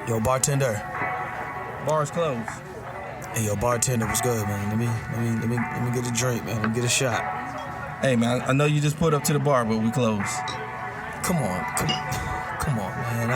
Yo, bartender. Bar's closed. Hey, yo, bartender, what's good, man? Let me get a drink, man. Let me get a shot. Hey, man, I know you just pulled up to the bar, but we closed. Come on, man.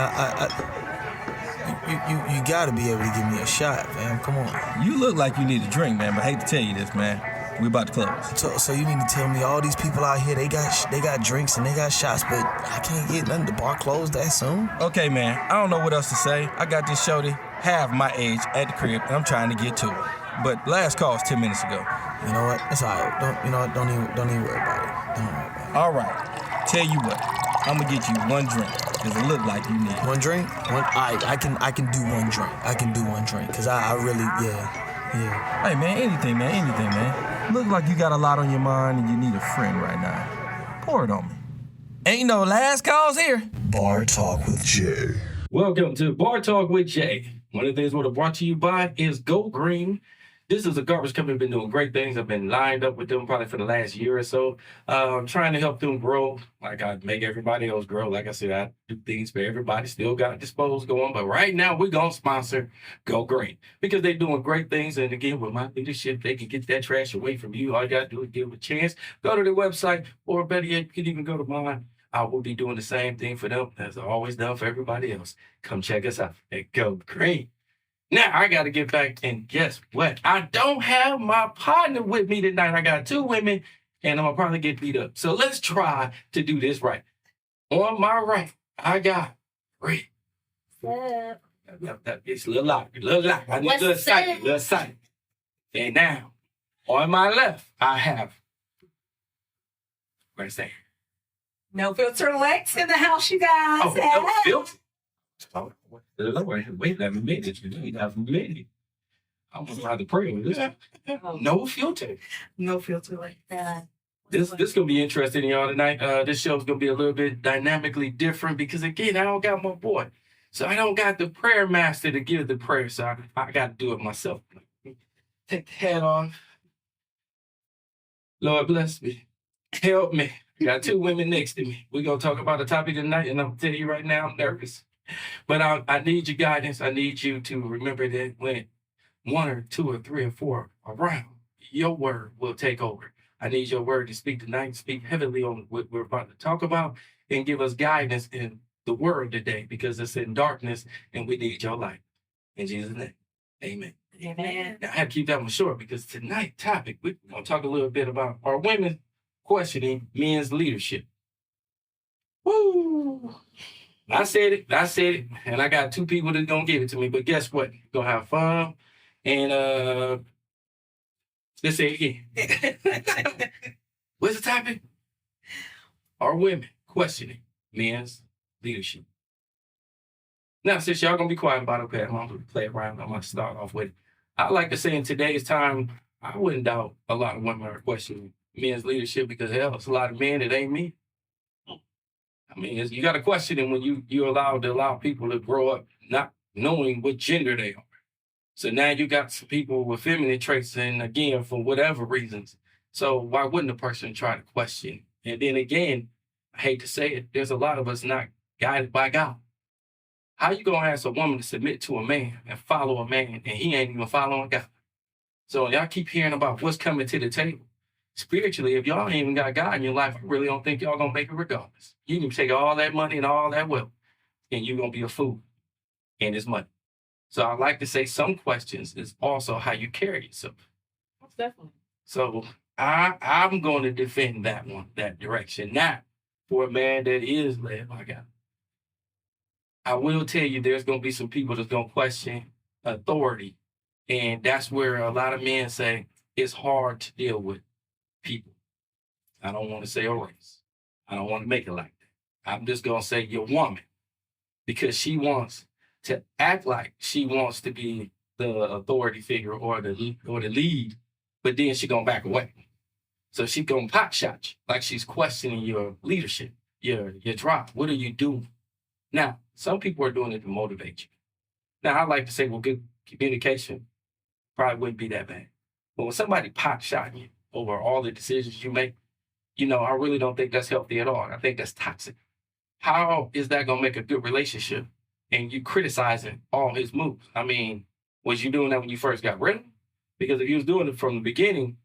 You gotta be able to give me a shot, man. Come on. You look like you need a drink, man, but I hate to tell you this, man. We about to close. So you mean to tell me all these people out here, they got drinks and they got shots, but I can't get nothing. The bar closed that soon? Okay, man, I don't know what else to say. I got this shorty half my age at the crib, and I'm trying to get to it. But last call was 10 minutes ago. You know what? It's all right. Don't even worry about it. Don't worry about it. All right. Tell you what, I'm gonna get you one drink, because it look like you need one drink. I can do one drink. I can do one drink, because I really, yeah. Hey, man, anything, man. Look like you got a lot on your mind and you need a friend right now. Pour it on me. Ain't no last calls here. Bar Talk with Jay. Welcome to Bar Talk with Jay. One of the things we're brought to you by is Go Green. This is a garbage company been doing great things. I've been lined up with them probably for the last year or so. I'm trying to help them grow like I make everybody else grow. Like I said, I do things for everybody. Still got Dispose going. But right now, we're going to sponsor Go Green because they're doing great things. And again, with my leadership, they can get that trash away from you. All you got to do is give them a chance. Go to their website, or better yet, you can even go to mine. I will be doing the same thing for them as I've always done for everybody else. Come check us out at Go Green. Now, I got to get back, and guess what? I don't have my partner with me tonight. I got two women, and I'm going to probably get beat up. So let's try to do this right. On my right, I got Rick. Yeah. It's a little loud. I need a little sight. And now, on my left, I have, where's that? No Filter Lex in the house, you guys. Oh, no filter. Oh, wait a minute. I'm going to have to pray on this. No filter. No Filter like that. This going to be interesting, y'all, tonight. This show's going to be a little bit dynamically different because, again, I don't got my boy. So I don't got the prayer master to give the prayer, so I got to do it myself. Take the hat off. Lord bless me. Help me. Got two women next to me. We're going to talk about a topic tonight, and I'm going to tell you right now, I'm nervous. But I need your guidance. I need you to remember that when one or two or three or four are around, your word will take over. I need your word to speak tonight, speak heavily on what we're about to talk about, and give us guidance in the word today, because it's in darkness, and we need your light. In Jesus' name, amen. Amen. Now, I had to keep that one short, because tonight's topic, we're going to talk a little bit about our women questioning men's leadership. Woo! I said it, and I got two people that's gonna give it to me. But guess what? Gonna have fun, and let's say it again. What's the topic? Are women questioning men's leadership? Now, since y'all gonna be quiet about it, I'm gonna play around. I'm gonna start off with it. I like to say in today's time, I wouldn't doubt a lot of women are questioning men's leadership because hell, it's a lot of men that ain't me. I mean, you got to question it when you're allowed to allow people to grow up not knowing what gender they are. So now you got some people with feminine traits, and again, for whatever reasons. So why wouldn't a person try to question? And then again, I hate to say it, there's a lot of us not guided by God. How you going to ask a woman to submit to a man and follow a man, and he ain't even following God? So y'all keep hearing about what's coming to the table. Spiritually, if y'all ain't even got God in your life, I really don't think y'all gonna make it regardless. You can take all that money and all that wealth, and you're gonna be a fool in this money. So I like to say some questions is also how you carry yourself. Most definitely. So I'm going to defend that direction. Now, for a man that is led by God, I will tell you there's gonna be some people that's gonna question authority, and that's where a lot of men say it's hard to deal with people. I don't want to say a race. I don't want to make it like that. I'm just going to say your woman, because she wants to act like she wants to be the authority figure or the lead, but then she going to back away. So she going to pot shot you like she's questioning your leadership, your drive. What are you doing? Now, some people are doing it to motivate you. Now, I like to say, well, good communication probably wouldn't be that bad. But when somebody pot shot you over all the decisions you make, I really don't think that's healthy at all. I think that's toxic. How is that going to make a good relationship and you criticizing all his moves. I mean, was you doing that when you first got rid of him? Because if you was doing it from the beginning,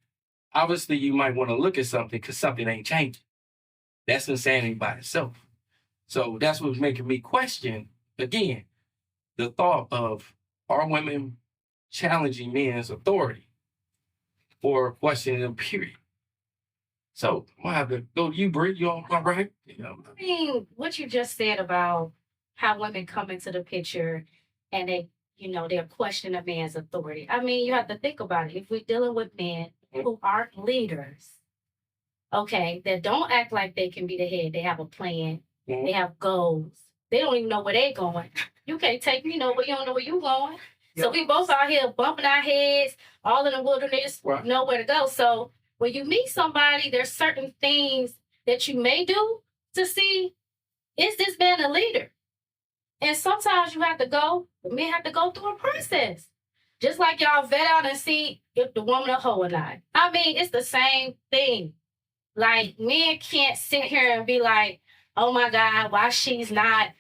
obviously you might want to look at something because something ain't changing. That's insanity by itself. So that's what's making me question, again, the thought of, are women challenging men's authority or questioning them, period? So I'm gonna have to go to you, Bree. You all right? You know, I mean, what you just said about how women come into the picture and they, they're questioning a man's authority. I mean, you have to think about it. If we're dealing with men who aren't leaders, okay, that don't act like they can be the head, they have a plan, they have goals, they don't even know where they're going. You can't take me nowhere, you don't know where you're going. So we both out here bumping our heads, all in the wilderness, Right. nowhere to go. So when you meet somebody, there's certain things that you may do to see, is this man a leader? And sometimes you have to go, the men have to go through a process. Just like y'all vet out and see if the woman a hoe or not. I mean, it's the same thing. Like, men can't sit here and be like, oh my God, why she's not,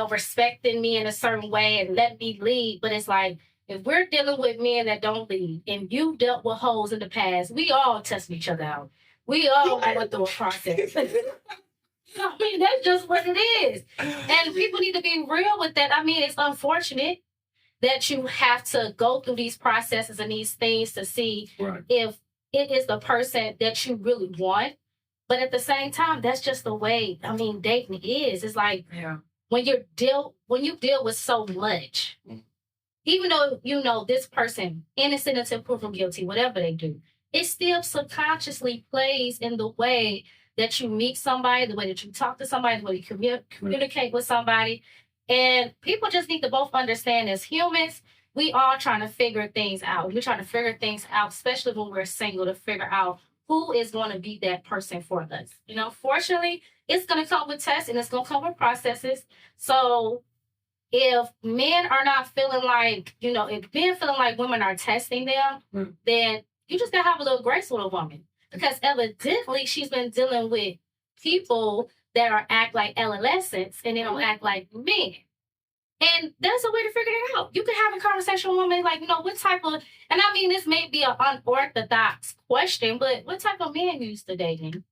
respecting me in a certain way and let me lead. But it's like, if we're dealing with men that don't lead and you dealt with hoes in the past, we all testing each other out. We all going through a process. I mean, that's just what it is. And people need to be real with that. I mean, it's unfortunate that you have to go through these processes and these things to see if it is the person that you really want. But at the same time, that's just the way, dating is. It's like when you deal with so much, even though, this person innocent until proven guilty, whatever they do, it still subconsciously plays in the way that you meet somebody, the way that you talk to somebody, the way you communicate with somebody. And people just need to both understand, as humans, we all trying to figure things out. We're trying to figure things out, especially when we're single, to figure out who is going to be that person for us. Fortunately, it's going to come with tests and it's going to come with processes. So if men are not feeling like, if men feeling like women are testing them, then you just got to have a little grace with a woman. Because evidently she's been dealing with people that act like adolescents and they don't act like men. And that's a way to figure it out. You can have a conversation with a woman like, what type of, and I mean, this may be an unorthodox question, but what type of man you used to dating?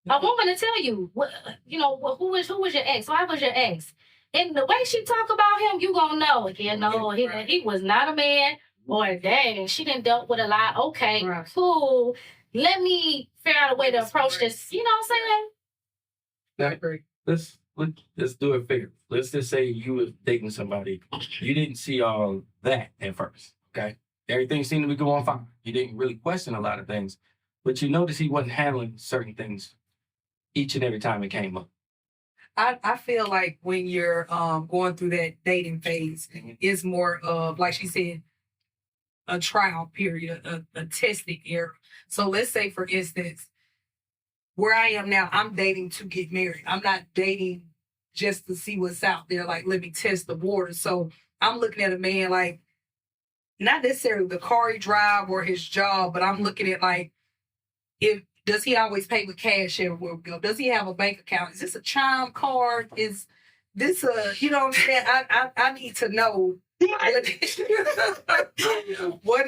A woman to tell you, who was your ex? Why was your ex? And the way she talk about him, you gonna know, he was not a man, or dang, she done dealt with a lot. Okay, cool. Let me figure out a way to approach this. You know what I'm saying? Now, let's do it fair. Let's just say you was dating somebody. You didn't see all that at first, okay? Everything seemed to be going fine. You didn't really question a lot of things, but you noticed he wasn't handling certain things each and every time it came up. I feel like when you're going through that dating phase, it's more of, like she said, a trial period, a testing era. So let's say, for instance, where I am now, I'm dating to get married. I'm not dating just to see what's out there. Like, let me test the water. So I'm looking at a man like, not necessarily the car he drive or his job, but I'm looking at like, does he always pay with cash everywhere we go? Does he have a bank account? Is this a Chime card? Is this you know what I'm saying? I need to know what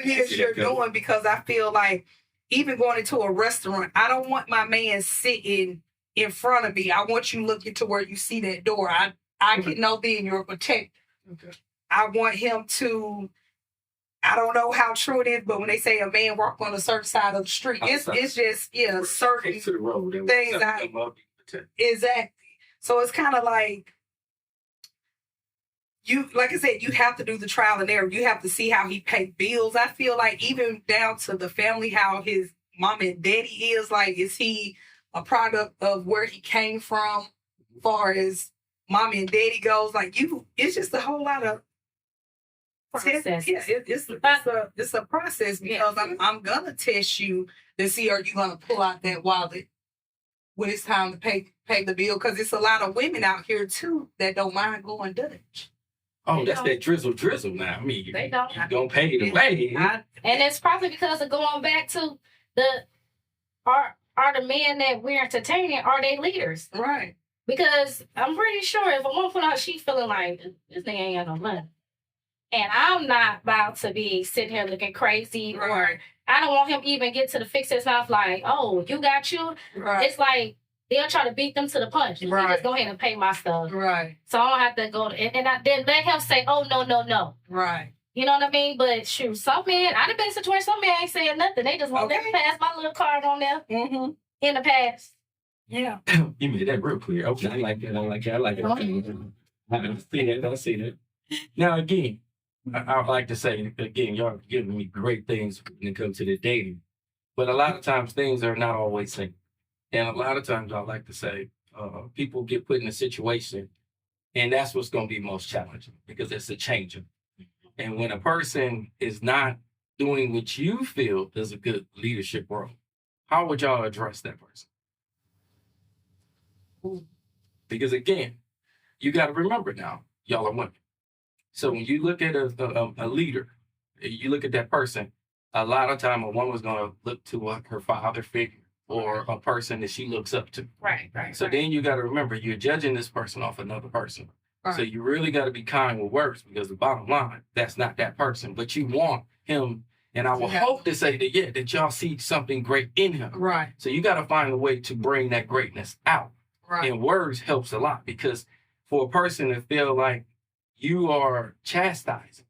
it is you're doing, because I feel like even going into a restaurant, I don't want my man sitting in front of me. I want you looking to where you see that door. I can know then you're a protector. Okay. I want him to, I don't know how true it is, but when they say a man walk on a certain side of the street, it's just, certain things. Exactly. So it's kind of like, like I said, you have to do the trial and error. You have to see how he pays bills. I feel like even down to the family, how his mom and daddy is. Like, is he a product of where he came from, as far as mommy and daddy goes? Like, it's just a whole lot of process. Yeah, it's a process, because I'm gonna test you to see, are you gonna pull out that wallet when it's time to pay the bill? Because it's a lot of women out here too that don't mind going Dutch. Oh, that's that drizzle now. I mean, they don't. You gonna pay the way. And it's probably because of going back to are the men that we're entertaining, are they leaders? Right. Because I'm pretty sure if a woman put out, she feeling like this nigga ain't got no money. And I'm not about to be sitting here looking crazy, or Right. I don't want him even get to the fix his mouth like, oh, you got you. Right. It's like they'll try to beat them to the punch. Let me Right. just go ahead and pay my stuff. Right. So I don't have to go then let him say, oh, no. Right. You know what I mean? But shoot, some men, I've been in situations, some men ain't saying nothing. They just won't let me pass my little card on there Mm-hmm. in the past. Yeah. You made that real clear. Okay, I like that. I like it. I see that. Now again, I would like to say again, y'all giving me great things when it comes to the dating, but a lot of times things are not always same, and a lot of times I like to say people get put in a situation, and that's what's going to be most challenging because it's a changer. And when a person is not doing what you feel is a good leadership role, how would y'all address that person? Because again, you got to remember now, y'all are women. So when you look at a leader, you look at that person, a lot of time a woman's going to look to her father figure or a person that she looks up to. Right. So then you got to remember, you're judging this person off another person. Right. So you really got to be kind with words because the bottom line, that's not that person. But you want him, and I will Yeah. hope to say that, that y'all see something great in him. Right. So you got to find a way to bring that greatness out. Right. And words helps a lot because for a person to feel like you are chastising,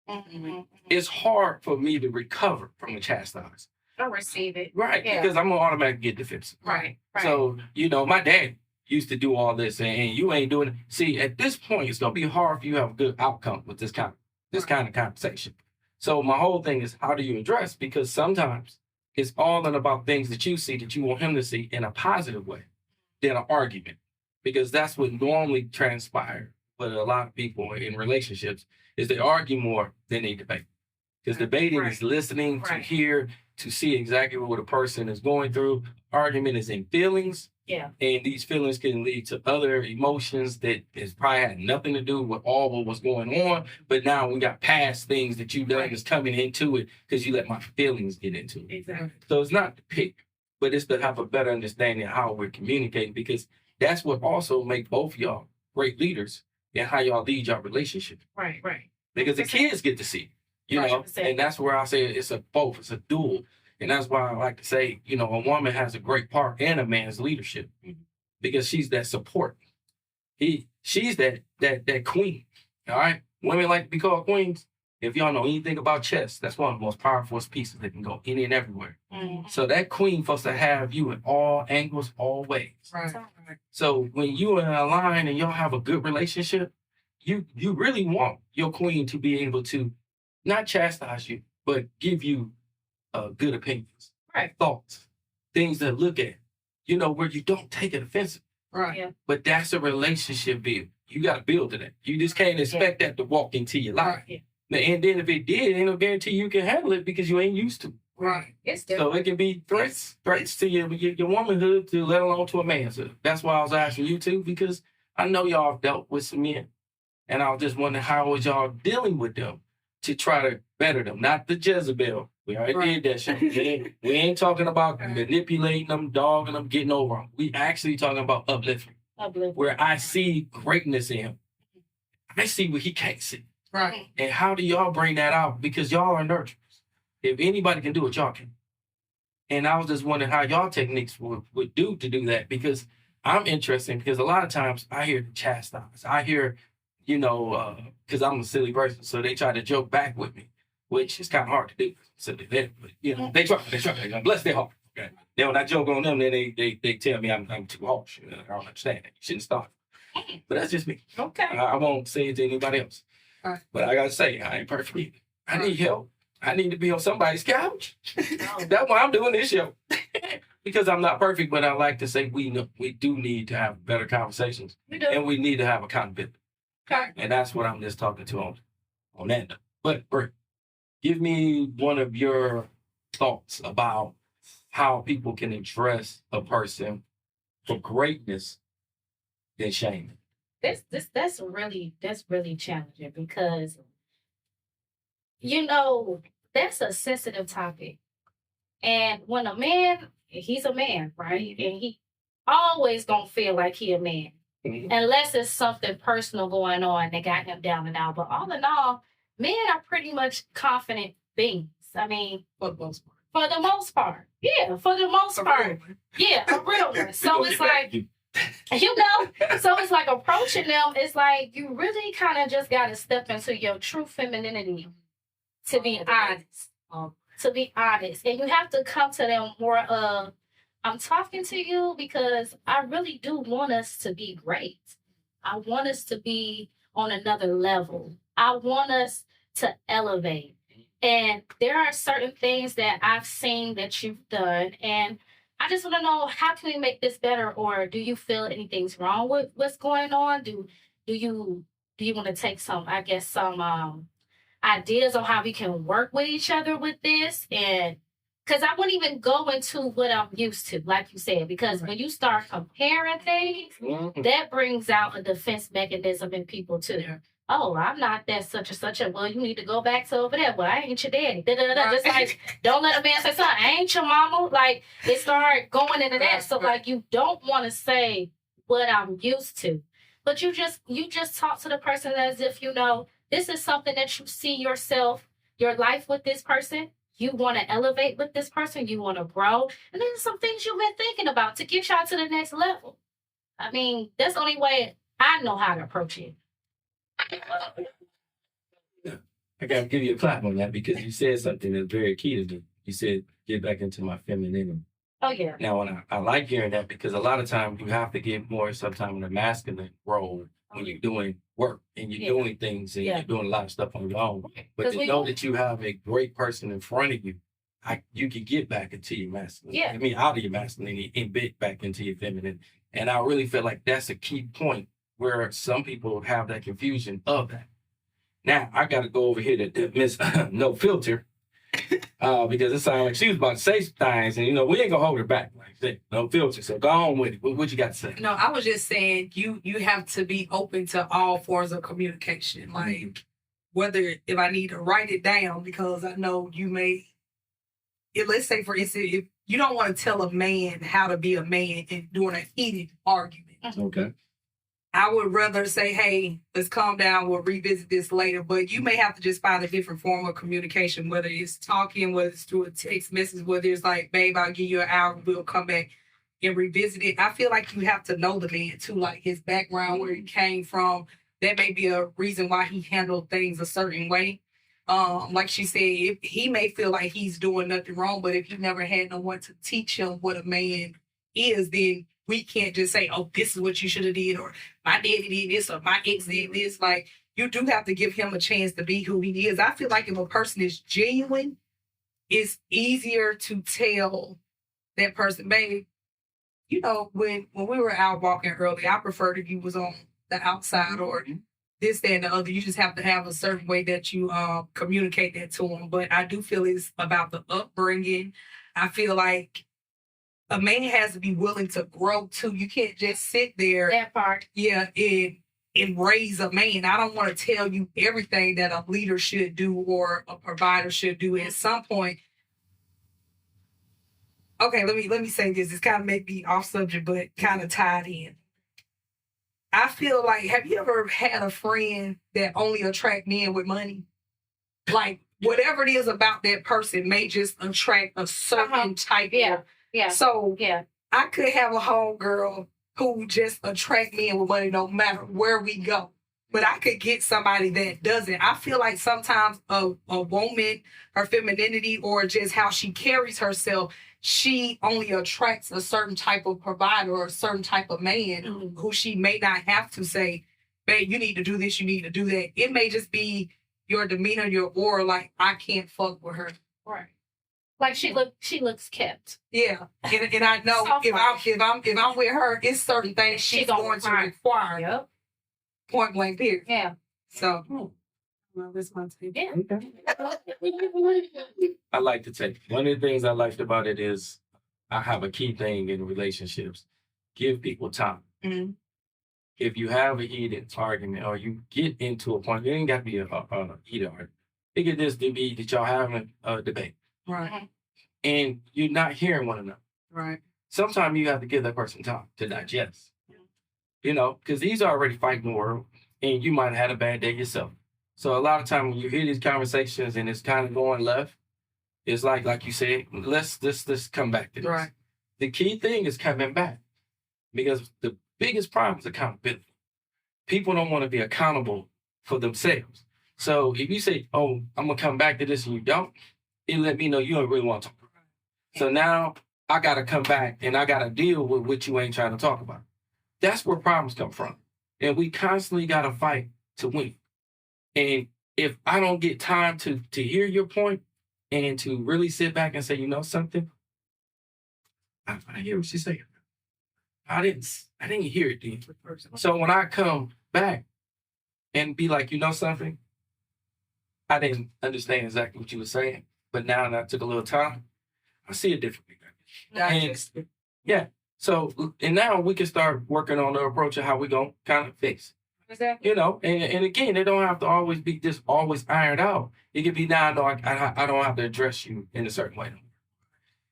Mm-hmm. it's hard for me to recover from a chastise. I receive it. Right. Yeah. Because I'm going to automatically get defensive. Right. So, my dad used to do all this and you ain't doing it. See, at this point, it's going to be hard for you to have a good outcome with this kind of conversation. So my whole thing is, how do you address? Because sometimes it's all about things that you see that you want him to see in a positive way than an argument. Because that's what normally transpires with a lot of people in relationships is they argue more than they debate. Because debating Right. is listening to Right. hear, to see exactly what a person is going through. Argument is in feelings. Yeah. And these feelings can lead to other emotions that has probably had nothing to do with all what was going on. But now we got past things that you done Right. is coming into it because you let my feelings get into it. Exactly. So it's not to pick, but it's to have a better understanding of how we're communicating because that's what also make both of y'all great leaders and how y'all lead your relationship. Right. Because the 100%. kids get to see, you know, 100%. and that's where I say it's a both, it's a dual. And that's why I like to say, a woman has a great part in a man's leadership because she's that support. She's that queen. All right. Women like to be called queens. If y'all know anything about chess, that's one of the most powerful pieces that can go any and everywhere. Mhm. So that queen supposed to have you in all angles, all ways. Right. So when you are aligned and y'all have a good relationship, you really want your queen to be able to not chastise you, but give you good opinions, Right. thoughts, things to look at, where you don't take it offensive. Right. Yeah. But that's a relationship build. You got to build it. You just can't expect that to walk into your life. Yeah. And then if it did, ain't no guarantee you can handle it because you ain't used to it. Right. It's So different. it can be threats to your womanhood, to let alone to a manhood. That's why I was asking you too, because I know y'all have dealt with some men, and I was just wondering how was y'all dealing with them to try to better them, not the Jezebel. We already Right. did that shit. We ain't talking about manipulating them, dogging them, getting over them. We actually talking about uplifting, Uplift. where I see greatness in him. I see what he can't see. Right. And how do y'all bring that out? Because y'all are nurturers. If anybody can do it, y'all can. And I was just wondering how y'all techniques would do to do that because I'm interested because a lot of times I hear the chastise. I hear, because I'm a silly person, so they try to joke back with me, which is kind of hard to do. So they try. Bless their heart. Okay. Then when I joke on them, then they tell me I'm too harsh. I don't understand that. You shouldn't start. But that's just me. Okay. I won't say it to anybody else. Right. But I gotta say, I ain't perfect either. I need help. I need to be on somebody's couch. That's why I'm doing this show. Because I'm not perfect, but I like to say we do need to have better conversations. We do. And we need to have accountability. Okay. And that's what I'm just talking to on that note. But Britt, give me one of your thoughts about how people can address a person for greatness than shame. That's really challenging because that's a sensitive topic. And when a man, he's a man, right? And he always gonna feel like he a man. unless it's something personal going on that got him down and out. But all in all, men are pretty much confident beings. I mean, For the most part. for the most part. Yeah, for the most A part. real one. Yeah, a real one. So it's like, so it's like approaching them, it's like you really kind of just got to step into your true femininity to be honest. To be honest. And you have to come to them more of, I'm talking to you because I really do want us to be great. I want us to be on another level. I want us to elevate. And there are certain things that I've seen that you've done, and I just want to know, how can we make this better? Or do you feel anything's wrong with what's going on? Do you want to take some ideas on how we can work with each other with this? And because I wouldn't even go into what I'm used to, like you said, because when you start comparing things, that brings out a defense mechanism in people too. Yeah. Oh, I'm not that such and such a, well, you need to go back to over there. Well, I ain't your daddy. Just like, don't let a man say something, I ain't your mama. Like, it started going into that. So, like, you don't want to say what I'm used to. But you just talk to the person as if, you know, this is something that you see yourself, your life with this person. You want to elevate with this person. You want to grow. And then some things you've been thinking about to get y'all to the next level. I mean, that's the only way I know how to approach it. I gotta give you a clap on that because you said something that's very key to me. You said, get back into my femininity. Oh, yeah. Now, when I like hearing that because a lot of times you have to get more sometimes in the masculine role when you're doing work and you're doing things and you're doing a lot of stuff on your own. But to know that you have a great person in front of you, you can get back into your masculine. Yeah. I mean, out of your masculinity and get back into your feminine. And I really feel like that's a key point where some people have that confusion of that. Now, I got to go over here to Miss No Filter because it sounded like she was about to say some things, and, you know, we ain't going to hold her back like that. No filter. So go on with it. What you got to say? No, I was just saying you have to be open to all forms of communication. Like, whether if I need to write it down because I know you may, let's say, for instance, if you don't want to tell a man how to be a man and during a heated argument. Okay. I would rather say, hey, let's calm down. We'll revisit this later. But you may have to just find a different form of communication, whether it's talking, whether it's through a text message, whether it's like, babe, I'll give you an hour. We'll come back and revisit it. I feel like you have to know the man, too, like his background, where he came from. That may be a reason why he handled things a certain way. Like she said, he may feel like he's doing nothing wrong, but if he never had no one to teach him what a man is, then we can't just say, oh, this is what you should have did, or my daddy did this, or my ex did this. Like, you do have to give him a chance to be who he is. I feel like if a person is genuine, it's easier to tell that person, baby, you know, when we were out walking earlier, I preferred if you was on the outside or this, that, and the other. You just have to have a certain way that you communicate that to them. But I do feel it's about the upbringing. I feel like a man has to be willing to grow too. You can't just sit there. That part. Yeah, and raise a man. I don't want to tell you everything that a leader should do or a provider should do. At some point, okay, let me say this. It's kind of maybe off subject, but kind of tied in. I feel like, have you ever had a friend that only attract men with money? Like, whatever it is about that person may just attract a certain type of. Yeah. So Yeah. I could have a homegirl who just attract men with money no matter where we go. But I could get somebody that doesn't. I feel like sometimes a woman, her femininity or just how she carries herself, she only attracts a certain type of provider or a certain type of man who she may not have to say, babe, you need to do this, you need to do that. It may just be your demeanor, your aura, like, I can't fuck with her. Right. Like she looks kept. Yeah, and I know if I'm with her, it's certain things she's going to require. Yep. Point blank period. Yeah. So, well, this my take. Yeah. I like to take one of the things I liked about it is I have a key thing in relationships: give people time. Mm-hmm. If you have a heated argument or you get into a point, it ain't got to be a heated argument. It could just be that y'all having a debate. Right. And you're not hearing one another. Right. Sometimes you have to give that person time to digest. you know, because he's already fighting the world, and you might have had a bad day yourself. So a lot of time when you hear these conversations and it's kind of going left, it's like you said, let's come back to this. Right. The key thing is coming back, because the biggest problem is accountability. People don't want to be accountable for themselves. So if you say, "Oh, I'm gonna come back to this," and you don't, it let me know you don't really want to talk about it. So now I gotta come back and I gotta deal with what you ain't trying to talk about. That's where problems come from, and we constantly gotta fight to win. And if I don't get time to hear your point and to really sit back and say, you know something, I hear what she's saying. I didn't hear it then. So when I come back and be like, you know something, I didn't understand exactly what you were saying, but now that I took a little time, I see it differently. And yeah, so and now we can start working on the approach of how we gonna kind of fix. Exactly. You know, and again, it don't have to always be just always ironed out. It could be now, no, I don't have to address you in a certain way.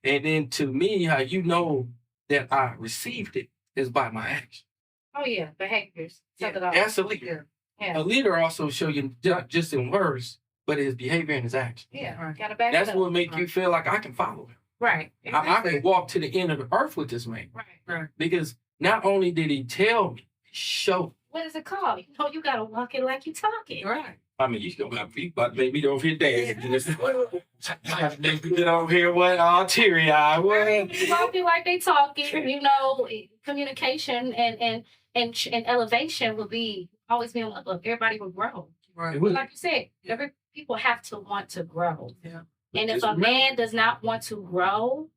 And then to me, how you know that I received it is by my action. Oh yeah, behaviors. Yeah, That's a leader. Yeah. A leader also show you not just in words, but his behavior and his action. Yeah. Right. Gotta back That's it up. what make you feel like I can follow him. Right. I can walk to the end of the earth with this man. Right. Because not only did he tell me, he showed me. What is it called? You know, you gotta walk it like you talking. Right. I mean, you don't have to be, but maybe don't here dancing. Get over here, what? All teary eyed. What? You walk it like they talking. You know, communication and elevation will be always be on the up. Everybody will grow. Right. Like you said, people have to want to grow. Yeah. And if a man does not want to grow,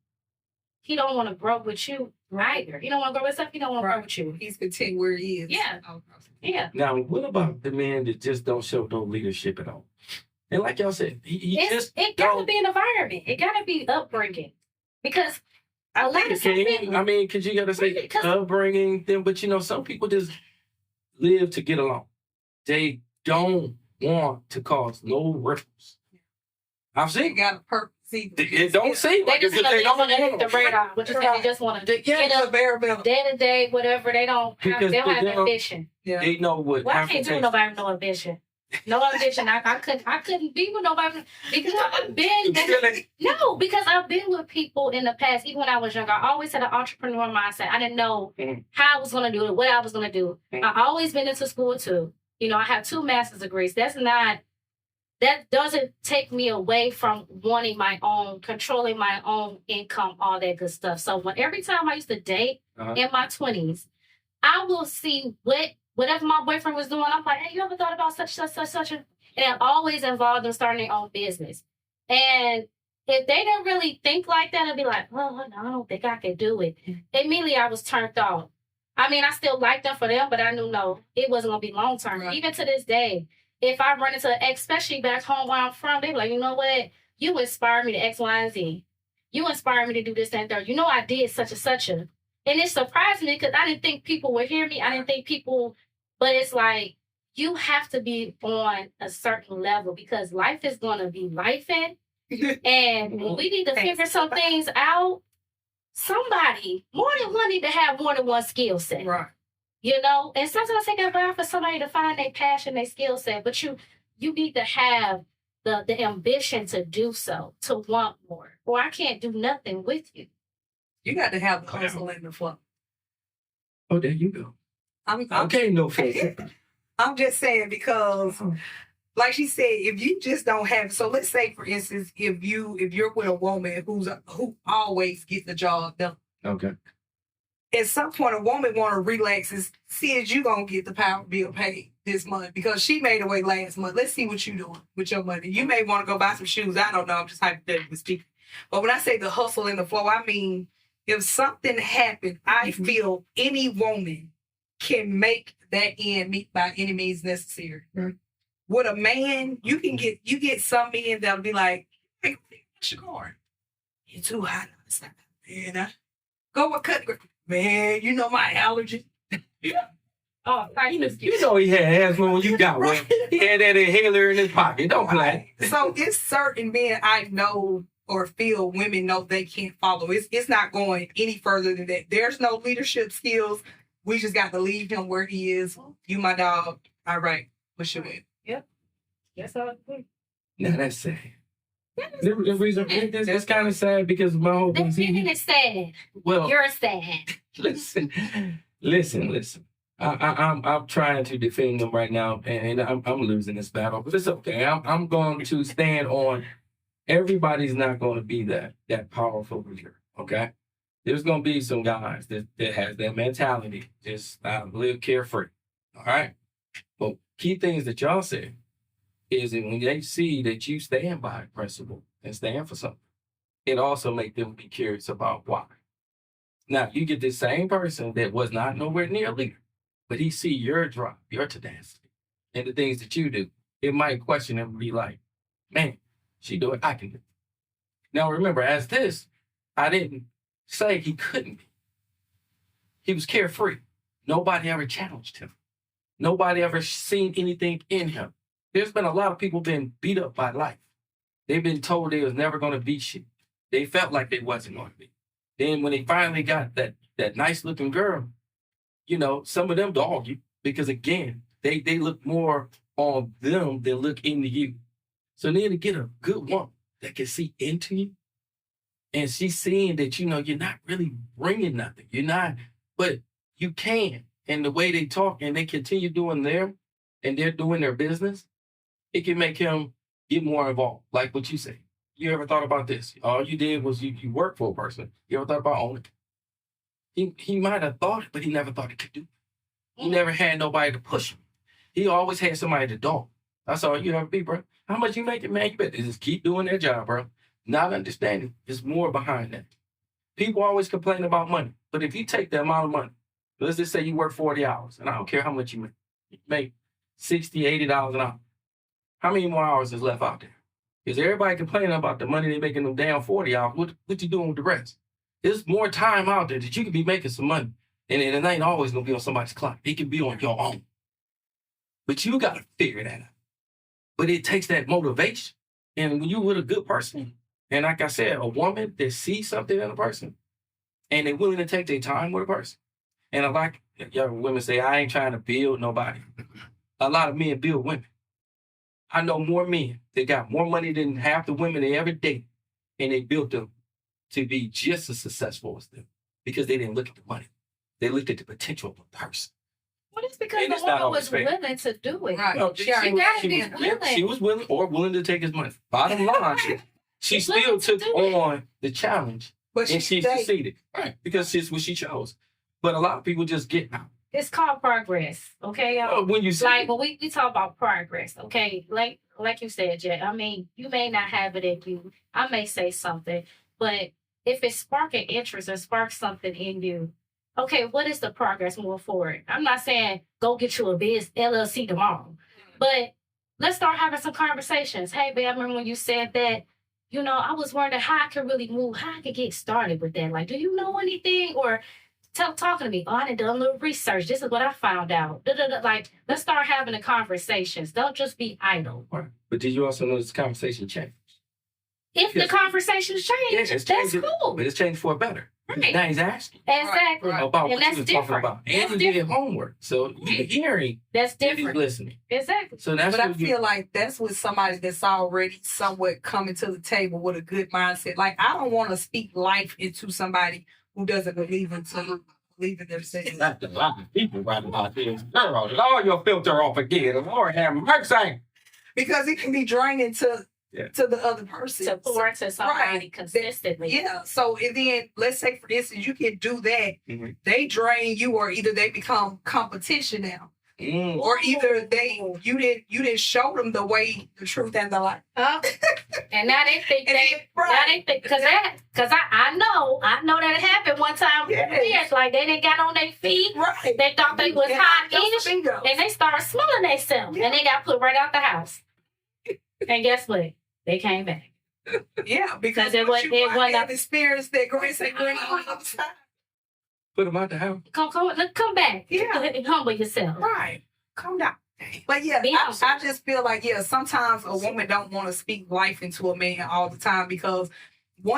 he don't want to grow with you either. He don't want to grow with himself. He don't want to grow with you. He's content where he is. Yeah. Yeah. Now, what about the men that just don't show no leadership at all? And like y'all said, It gotta be an environment. It gotta be upbringing. Because a lot of people, I mean, because you gotta say Because- upbringing them, but you know, some people just live to get along. They don't want to cause no ripples. I've They seen got a purpose. either. it don't seem they like just it's want they don't to hit the radar. What you say? They just want to yeah, get It's a up bare minimum. day to day, whatever. They don't have, Because they don't have they don't- ambition. Yeah. they know what Well, I can't do confrontation- nobody with no ambition. No ambition. I couldn't be with nobody because I've been no, because I've been with people in the past, even when I was younger. I always had an entrepreneur mindset. I didn't know how I was gonna do it, what I was gonna do. I always been into school too. You know, I have 2 master's degrees. That doesn't take me away from wanting my own, controlling my own income, all that good stuff. So every time I used to date in my 20s, I will see whatever my boyfriend was doing. I'm like, hey, you ever thought about such? And it always involved them starting their own business. And if they didn't really think like that, I'd be like, well, no, I don't think I can do it. Immediately, I was turned off. I mean, I still liked them for them, but I knew, no, it wasn't going to be long term. Right. Even to this day, if I run into an ex, especially back home where I'm from, they be like, you know what? You inspired me to X, Y, and Z. You inspired me to do this and third. You know, I did such and such a. And it surprised me because I didn't think people would hear me. I didn't think people, but it's like, you have to be on a certain level because life is going to be lifing. And we need to figure some things out. Somebody, more than one, need to have more than one skill set. Right. You know, and sometimes it can be hard for somebody to find their passion, their skill set, but you need to have the ambition to do so, to want more. Or I can't do nothing with you. You got to have the hustle and the flow. Oh, there you go. I'm Okay, no face. I'm just saying because, like she said, if you just don't have, so let's say for instance, if you're with a woman who always gets the job done, Okay. at some point a woman want to relax and see if you gonna get the power bill paid this month because she made away last month. Let's see what you doing with your money. You may want to go buy some shoes. I don't know. I'm just hypothetically speaking. But when I say the hustle and the flow, I mean if something happened, I feel any woman can make that end meet by any means necessary. Right. With a man, you get some men that'll be like, hey, what's your car? You're too hot outside. Man, go with cut. Man, you know my allergy. Oh, You know he had asthma when you got one. He had that inhaler in his pocket. Don't play. So it's certain men I know or feel women know they can't follow. It's not going any further than that. There's no leadership skills. we just got to leave him where he is. You my dog. All right. What's your name? Yes, I agree. Now that's sad. The reason that's kind of sad because my whole That thing. meaning is sad. Well, You're sad. listen. I'm trying to defend them right now, and I'm losing this battle, but it's okay. I'm going to stand on. Everybody's not going to be that powerful leader. Okay, there's going to be some guys that has that mentality, just live carefree. All right, but key things that y'all said is that when they see that you stand by a principle and stand for something, it also make them be curious about why. Now you get this same person that was not nowhere near a leader, but he see your drive, your tenacity, and the things that you do. It might question him and be like, man, she do it, I can do it. Now remember, as this, I didn't say he couldn't be. He was carefree. Nobody ever challenged him. Nobody ever seen anything in him. There's been a lot of people been beat up by life. They've been told they was never going to be shit. They felt like they wasn't going to be. Then when they finally got that nice looking girl, you know, some of them dog you because again, they look more on them than look into you. So then to get a good woman that can see into you, and she's seeing that, you know, you're not really bringing nothing. You're not, but you can. And the way they talk and they continue doing they're doing their business, it can make him get more involved. Like what you say. You ever thought about this? All you did was you worked for a person. You ever thought about owning it? He might have thought it, but he never thought he could do it. He never had nobody to push him. He always had somebody to dog. That's all you ever be, bro. How much you make it, man? You better just keep doing that job, bro. Not understanding. There's more behind that. People always complain about money. But if you take the amount of money, let's just say you work 40 hours, and I don't care how much you make $60, $80 an hour. How many more hours is left out there? Is everybody complaining about the money they making them damn 40 hours? What you doing with the rest? There's more time out there that you can be making some money. And it ain't always going to be on somebody's clock. It can be on your own. But you got to figure that out. But it takes that motivation. And when you're with a good person, and like I said, a woman that sees something in a person, and they're willing to take their time with a person. And I like young women say, I ain't trying to build nobody. A lot of men build women. I know more men that got more money than half the women they ever dated, and they built them to be just as successful as them because they didn't look at the money. They looked at the potential of a person. Well, it's because And the it's not woman was always fair. willing to do it. Right. No, She she was willing or willing to take his money. Bottom line, she She's still willing to took do it. on the challenge But and she stayed. succeeded. Right. Because it's what she chose. But a lot of people just get out. It's called progress. Okay, y'all. When you see Like when we talk about progress, okay, like you said, Jay, I mean, you may not have it in you. I may say something, but if it's sparking interest or sparks something in you, okay, what is the progress moving forward? I'm not saying go get you a biz LLC tomorrow, but let's start having some conversations. Hey, babe, I remember when you said that, you know, I was wondering how I could really move, how I could get started with that. Like, do you know anything? Or talking to me. Oh, I done a little research. This is what I found out. Like, let's start having the conversations. Don't just be idle. Right. But did you also know this conversation changed? If Yes. the conversations change, Yeah, it's that's changed. cool. But it's changed for better. Right. Now he's asking Exactly. Right. about And what that's you was talking different. about. That's And he did different. homework. So you're hearing That's that he's different. listening. Exactly. So that's But I what you feel like that's with somebody that's already somewhat coming to the table with a good mindset. Like, I don't want to speak life into somebody who doesn't believe in themselves. That's a lot of people right about this. Girl, lower your filter off again. Lord have mercy. Because it can be draining to Yeah. the other person. To pour into somebody consistently. Yeah. So and then let's say for instance you can do that. Mhm. They drain you, or either they become competition now. Mm. Or either you didn't show them the way, the truth, and the light. Oh, and now they think And they, then- right. because I know that it happened one time. Yes. Yes, like they didn't got on their feet. Right. They thought they was And hot I know ish, bingo. and they started smelling themselves, Yeah. and they got put right out the house. And guess what? They came back. Yeah, because Because it once was- you it was have a- experienced that grace and grace on the other side. Put him out the house. Come back. Yeah. Humble yourself. Right. Calm down. But yeah, Be honest. I just feel like, yeah, sometimes a woman don't want to speak life into a man all the time because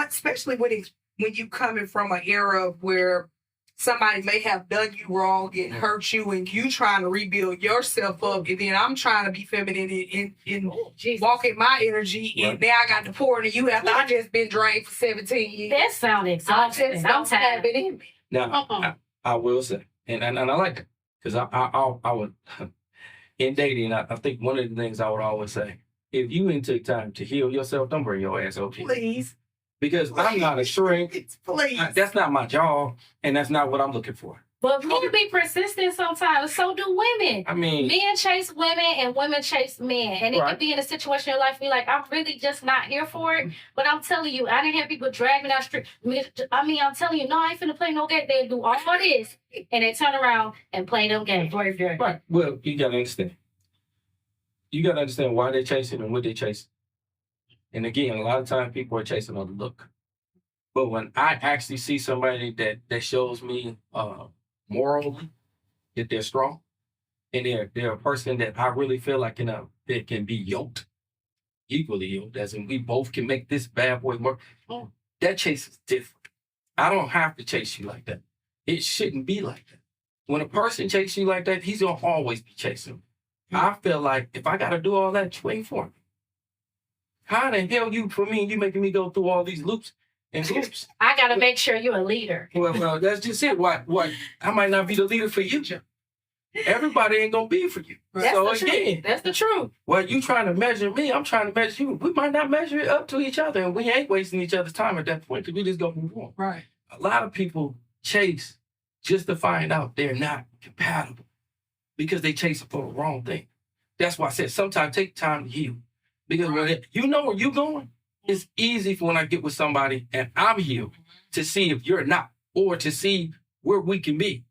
especially when you coming from an era where somebody may have done you wrong and hurt you, and you trying to rebuild yourself up, and then I'm trying to be feminine and Jesus. walk in my energy, and now I got to pour into you after I just been drained for 17 years. That sounds I exhausting. just I'm don't have tired. it in me. Now, I will say, and I like it, because I would, in dating, I think one of the things I would always say, if you ain't took time to heal yourself, don't bring your ass over here. Please. Because I'm not a shrink. Please. That's not my job, and that's not what I'm looking for. But men be persistent sometimes. So do women. I mean, Men chase women and women chase men. And it Right. could be in a situation in your life where you're like, I'm really just not here for it. But I'm telling you, I didn't have people drag me down the street. I mean, I'm telling you, no, I ain't finna play no game. They do all this and they turn around and play them games. right. Well, you got to understand. You got to understand why they're chasing and what they're chasing. And again, a lot of times people are chasing on the look. But when I actually see somebody that shows me morally that they're strong, and they're a person that I really feel like that can be yoked, equally yoked, as in we both can make this bad boy work. That chase is different. I don't have to chase you like that. It shouldn't be like that. When a person chases you like that, he's gonna always be chasing. I feel like if I gotta do all that, you ain't for me. How the hell you making me go through all these loops and loops? I got to make sure you're a leader. Well, that's just it. What? I might not be the leader for you. Everybody ain't gonna be for you. That's So the truth. again, That's the truth. well, you trying to measure me, I'm trying to measure you. We might not measure it up to each other, and we ain't wasting each other's time at that point. We just gonna move on. Right. A lot of people chase just to find out they're not compatible because they chase for the wrong thing. That's why I said sometimes take time to heal. Because when you know where you're going, it's easy for when I get with somebody and I'm healed to see if you're not, or to see where we can be.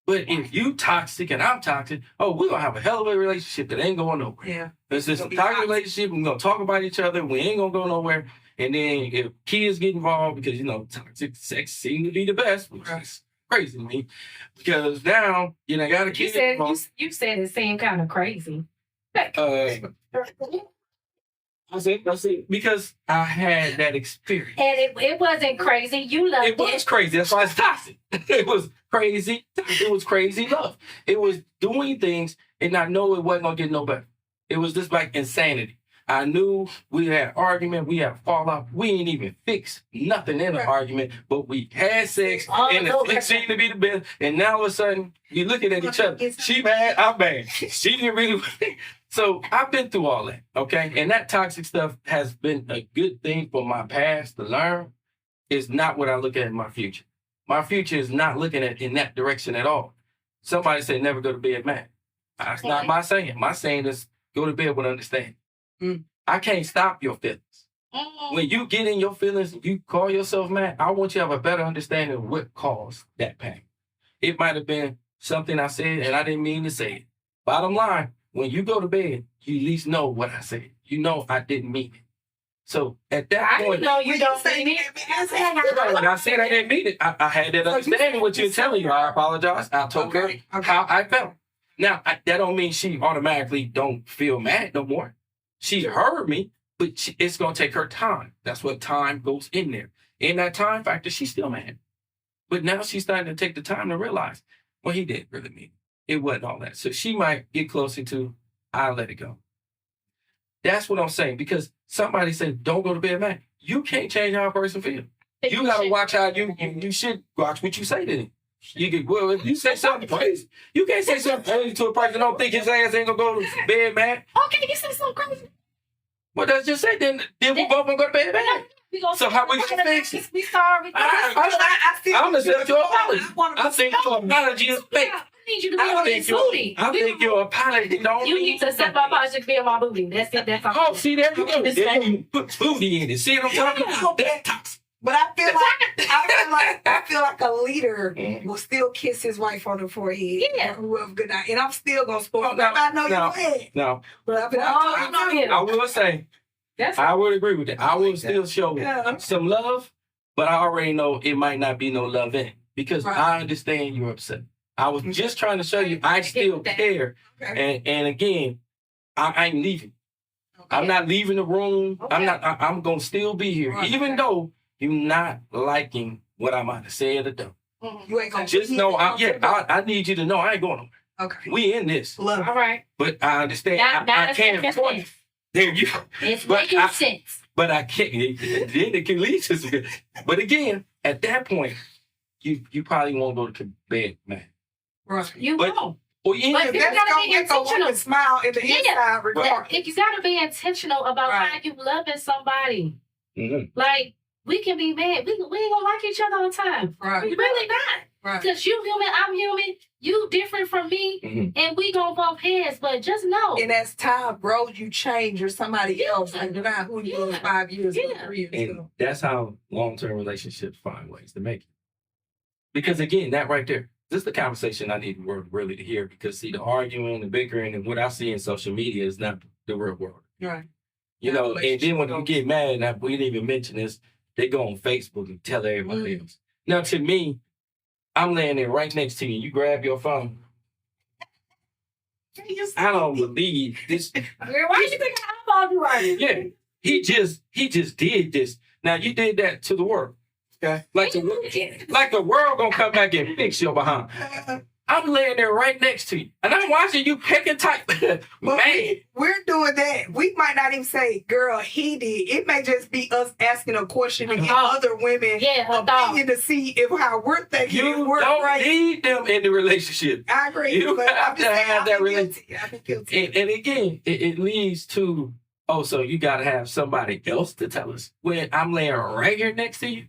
But if you toxic and I'm toxic, we're going to have a hell of a relationship that ain't going nowhere. Yeah. It's just a toxic relationship. We're going to talk about each other. We ain't going to go nowhere. And then if kids get involved, because, toxic sex seems to be the best, which is crazy to me. Because now, got a kid involved. You said it seemed kind of crazy. I said, because I had that experience. And it wasn't crazy. You loved it. It was crazy. That's why it's toxic. It was crazy. It was crazy love. It was doing things, and I know it wasn't going to get no better. It was just like insanity. I knew we had argument, we had fallout. We ain't even fixed nothing in the argument, but we had sex, and the sex seemed to be the best. And now all of a sudden, we looking at each other. She mad, I'm mad. She didn't really. So I've been through all that, okay? And that toxic stuff has been a good thing for my past to learn. It's not what I look at in my future. My future is not looking at in that direction at all. Somebody said never go to bed mad. That's not my saying. My saying is go to bed with understanding. I can't stop your feelings. When you get in your feelings and you call yourself mad, I want you to have a better understanding of what caused that pain. It might have been something I said and I didn't mean to say it. Bottom line, when you go to bed, you at least know what I said. You know I didn't mean it. So at that point, I know you don't mean it. when I said I didn't mean it, I had that understanding what you're telling you. I apologize. I told her how I felt. Now, that don't mean she automatically don't feel mad no more. She heard me, but it's going to take her time. That's what time goes in there. In that time factor, she's still mad. But now she's starting to take the time to realize, well, he didn't really mean it. It wasn't all that. So she might get closer to, I'll let it go. That's what I'm saying. Because somebody said, don't go to bed mad. You can't change how a person feels. You got to watch how you should watch what you say to them. If you say something crazy, you can't say something crazy to a person that don't think his ass ain't going to go to bed mad. Okay, you said something crazy. Well, that's just it. Then we both going to go to bed mad. So how we going to fix it? We sorry. I'm going to accept your apology. I think your apology is fake. I need you to be on this booty. I think your apology don't You need to accept my apology to be on my booty. That's it. That's all. Oh, see, there you go. There you put booty in it. See what I'm talking about? That's toxic. But I feel like a leader will still kiss his wife on the forehead. Yeah. Well, good night. And I'm still gonna spoil. No, I know no, you would. No. But I will say, I would agree with that. I will still show some love, but I already know it might not be no love in it because I understand you're upset. I was just trying to show you I still care. Okay. And again, I ain't leaving. Okay. I'm not leaving the room. Okay. I'm going to still be here, even though you're not liking what I might have said or done. Mhm. You ain't gonna Just know, I need you to know I ain't going nowhere. Okay. We in this, Love All right. but I understand. That I is can't afford it. sense. There you go. It's But making sense. But I can't. Then it can lead to some. But again, at that point, you probably won't go to bed, man. Right. You But- won't. Well, yeah, But If you that's gotta gonna be make a intentional. woman smile in the Yeah. inside, regardless. If you gotta be intentional about Right. how you loving somebody. Mhm. Like, we can be mad. We ain't gonna like each other all the time. Right. We really not. Right. Because you human, I'm human. You different from me. Mhm. And we gonna bump heads. But just know. And as time grows, you change. You're somebody else, and you're not who you were Yeah. 5 years or Yeah. 3 years and ago. that's how long-term relationships find ways to make it. Because again, that right there, this is the conversation I need the world really to hear. Because see, the arguing, the bickering, and what I see in social media is not the real world. Right. You Yeah, know, and then when you relationship get mad, and we didn't even mention this, they go on Facebook and tell everybody else. Now, to me, I'm laying there right next to you. You grab your phone. I don't believe this. Girl, why you think I followed you right? Yeah, he just did this. Now you did that to the world. Okay, like the world gonna come back and fix your behind. I'm laying there right next to you, and I'm watching you pick and type. But Man, we're doing that. We might not even say, girl, he did. It may just be us asking a question and get other women Yeah, her thought. opinion to see if how we're thinking you it work don't right. need them in the relationship. I agree. You but have I'm to just saying, have I've that been relationship. guilty. I've been guilty. And again, it leads to, oh, so you got to have somebody else to tell us when I'm laying right here next to you.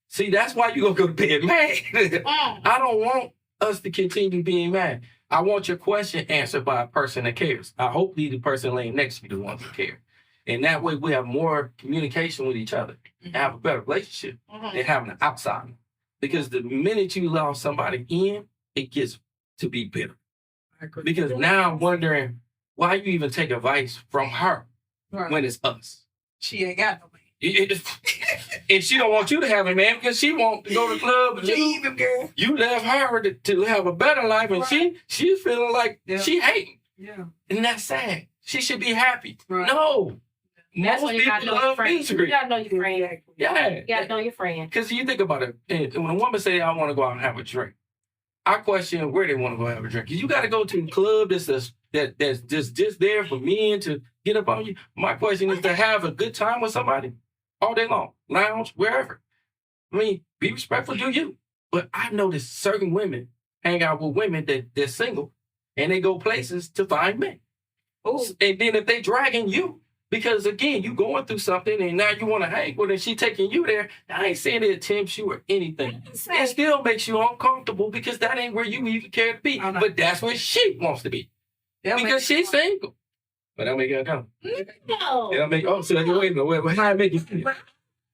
See, that's why you going to go to bed mad. I don't want us to continue being mad. I want your question answered by a person that cares. I hope the person laying next to you the one that cares. And that way we have more communication with each other and have a better relationship than having an outsider. Because the minute you allow somebody in, it gets to be bitter. I agree. Because now I'm wondering why you even take advice from her Right. when it's us. She ain't got no man. And she don't want you to have a man because she wants to go to the club. And Leave him, girl. you left her to have a better life, and she's feeling like Yeah. she hating, Yeah. and that's sad. She should be happy. Right. No, That's most when you gotta people know your love friend. You misery. gotta know your friend. Exactly. Yeah, You gotta know your friend. because you think about it, and when a woman say, "I want to go out and have a drink," I question where they want to go have a drink. Because you got to go to a club that's just there for men to get up on you. My question is to have a good time with somebody all day long, lounge, wherever. I mean, be respectful, do you? But I noticed certain women hang out with women they're single, and they go places to find men. Ooh. And then if they dragging you, because again, you going through something, and now you want to hang with her, and she taking you there. I ain't saying it tempts you or anything. It still makes you uncomfortable because that ain't where you even care to be. I know. But that's where she wants to be because she's single. But that make her come. No. That'll make so wait, how it make you feel?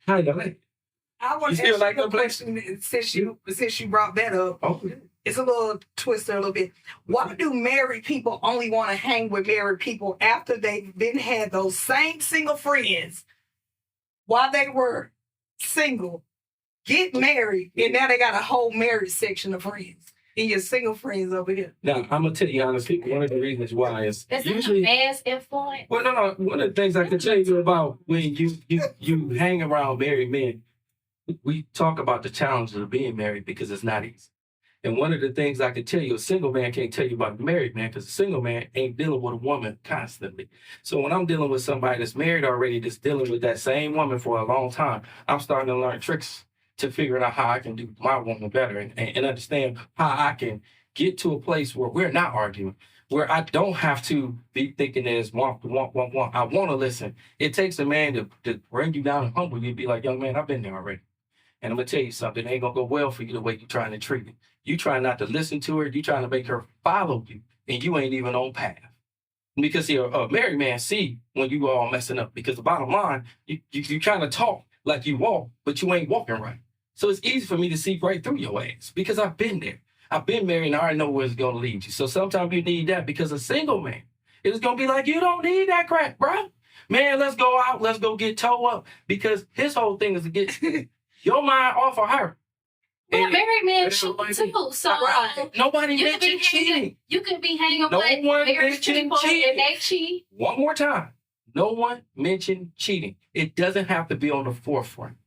How you like? I want You to still ask like you a them places? question since you brought that up. Oh, It's a little twisted a little bit. Why do married people only want to hang with married people after they've been had those same single friends while they were single, get married, and now they got a whole married section of friends? And your single friends over here. now I'm gonna tell you honestly, one of the reasons why is Is usually. that a man's influence? Well, no. One of the things I can tell you about when you hang around married men, we talk about the challenges of being married because it's not easy. And one of the things I can tell you, a single man can't tell you about a married man because a single man ain't dealing with a woman constantly. So when I'm dealing with somebody that's married already, that's dealing with that same woman for a long time, I'm starting to learn tricks to figure out how I can do my woman better and understand how I can get to a place where we're not arguing, where I don't have to be thinking there's want. I want to listen. It takes a man to bring you down and humble you, be like, young man, I've been there already. And I'm going to tell you something, it ain't going to go well for you the way you're trying to treat it. You trying not to listen to her, you trying to make her follow you, and you ain't even on path. Because see, a married man see when you all messing up. Because the bottom line, you trying to talk like you walk, but you ain't walking right. So it's easy for me to see right through your ass because I've been there. I've been married and I already know where it's going to lead you. So sometimes you need that because a single man is going to be like, you don't need that crap, bro. Man, let's go out. Let's go get toe up. Because his whole thing is to get your mind off of her. Well, And married men it's cheat like- too. So nobody you can be mentioned cheating. you can be hanging No with one married mentioned people cheating. and they cheat. One more time. No one mentioned cheating. It doesn't have to be on the forefront.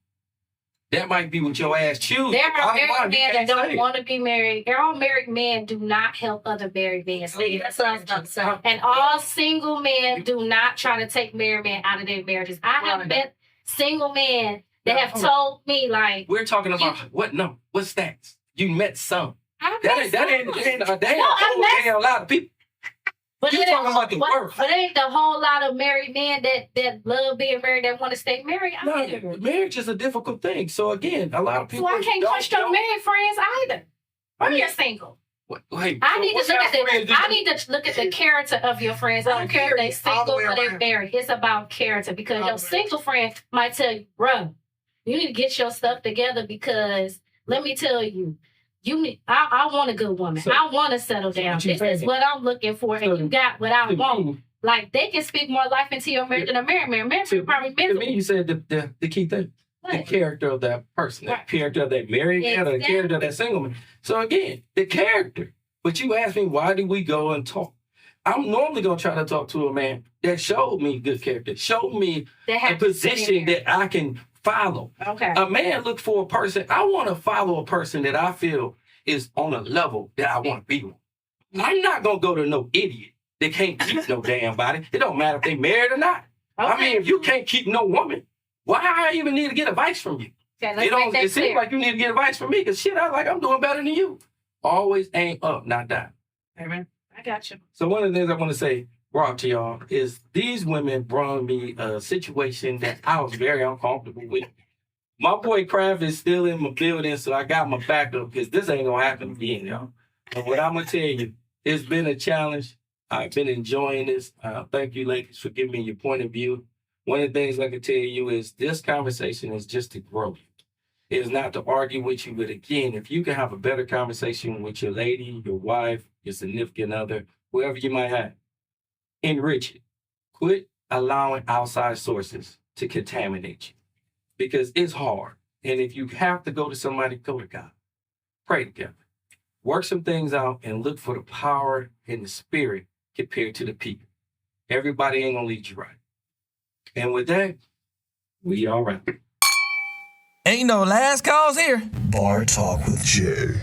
That might be what your ass choose. There are You married men that can't don't say. want to be married. All married men do not help other married men. That's what I was about to say. And all single men do not try to take married men out of their marriages. I have Right. met single men that Yeah, have hold on. told me, like, We're talking about what? No, what stats? You met some. I That met ain't a damn, No, I met a lot of people. But You it talking ain't- about the but- worth. But it ain't the whole lot of married men that love being married that want to stay married. No, marriage is a difficult thing. So again, a lot of people. So I can't don't- trust your don't- married friends either. Or you're single. Wait, I so need what to look kind at of friends the do I you- need to look at the character of your friends. I don't care if they All the single way or they around. married. It's about character because All your the way single friend might tell you, bro, you need to get your stuff together because let me tell you, I want a good woman. So- I want to settle down. what you This is saying? what I'm looking for, So- and you got what I To want. me- Like they can speak more life into your marriage than a married man. Married man probably To miserable. me, you said the key thing. The What? character of that person, the Right. character of that married man, or the Exactly. character of that single man. So again, the character. But you asked me, why do we go and talk? I'm normally gonna try to talk to a man that showed me good character, showed me They a have position that I can follow. Okay. A man look for a person. I want to follow a person that I feel is on a level that I want to be on. I'm not gonna go to no idiot that can't keep no damn body. It don't matter if they married or not. I Okay. mean, if you can't keep no woman, why I even need to get advice from you? Okay, let's make that It seems clear. like you need to get advice from me because shit, I'm doing better than you. Always aim up, not down. Amen. I got you. So one of the things I want to say, brought to y'all, is these women brought me a situation that I was very uncomfortable with. My boy Kraft is still in my building, so I got my backup because this ain't gonna happen again, y'all. And what I'm gonna tell you, it's been a challenge. I've been enjoying this. Thank you, ladies, for giving me your point of view. One of the things I can tell you is this conversation is just to grow you. It is not to argue with you, but again, if you can have a better conversation with your lady, your wife, your significant other, whoever you might have, enrich it. Quit allowing outside sources to contaminate you because it's hard. And if you have to go to somebody, go to God. Pray together. Work some things out and look for the power in the spirit compared to the people. Everybody ain't gonna lead you right. And with that, we all right. Ain't no last calls here. Bar Talk with Jay.